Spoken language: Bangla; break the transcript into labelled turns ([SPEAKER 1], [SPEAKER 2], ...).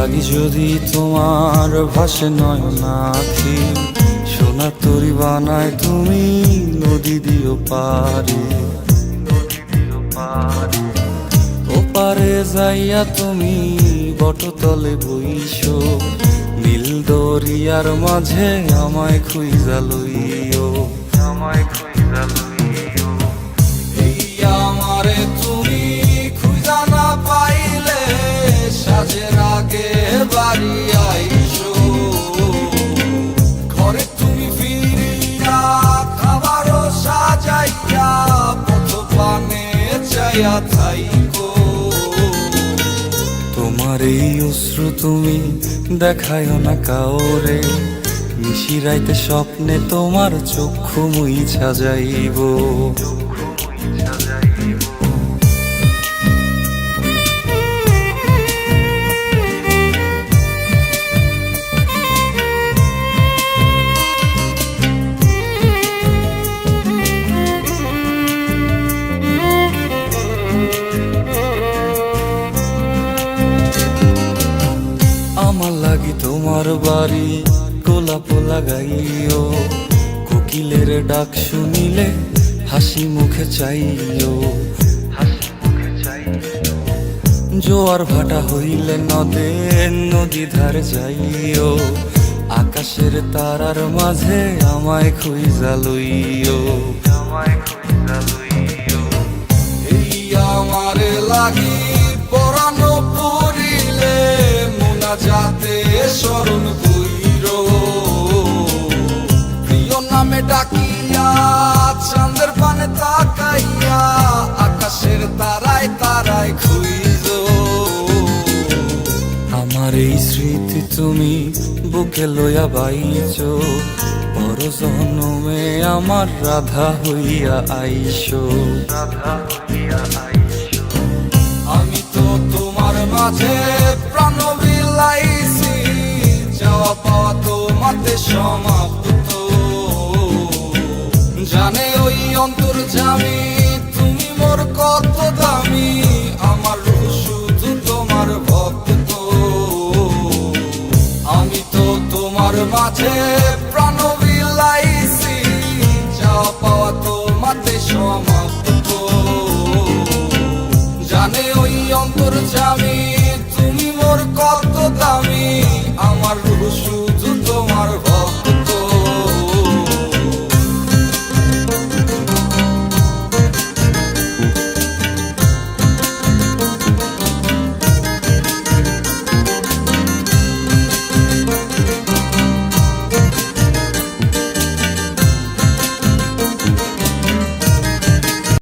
[SPEAKER 1] লাগি যদি তোমার ভাসে নয়নাখি, সোনা তরি বানায় তুমি নদী দিও পারে। ওপারে যাইয়া তুমি বটতলে বইসো, নীল দরিয়ার মাঝে আমায় খুঁজা লইও, আমায় খুঁজা লইও। এই আমারে তুমি খুঁজা না পাইলে সাজের আগে বাড়ি আইসো, ঘরে তুমি ফিরিয়া খাবারও সাজাইয়া পথ পানে চাইয়া থাইকো। তোমার এই অশ্রু তুমি দেখায়ও না কাউরে, নিশিরাইতে স্বপ্নে তোমার চক্ষু মুইছা যাইব। আমার লাগি তোমার বাড়ি গোলাপ লাগাইও, কোকিলের ডাক শুনিলে হাসি মুখে চাইও, জোয়ার ভাটা হইলে নদে নদী ধারে যাইও, আকাশের তারার মাঝে আমায় খুঁজা লইও, আমায় খুঁজা লইও। এই আমারে লাগি পরানো পড়িলে যাতে স্মরণ কইরো, প্রিয় নামে ডাকিয়া চাঁদের পানে তাকাইয়া আকাশের তারায় তারায় খুঁজো। আমার এই স্মৃতি তুমি বুকে লইয়া বাইছো, বড় জনমে আমার রাধা হইয়া আইসো, রাধা হইয়া আইসো। আমি তো তোমার মাঝে প্রাণ বিলাইছি, যাওয়া পাওয়া তোমাতে সমাপ্ত। জানে ওই অন্তর্যামী তুমি মোর কত দামি, আমার রূহ শুধু তোমার ভক্ত। আমি তো তোমার মাঝে প্রাণ বিলাইছি, যাওয়া পাওয়া তোমাতে সমাপ্ত। জানে ওই অন্তর্যামী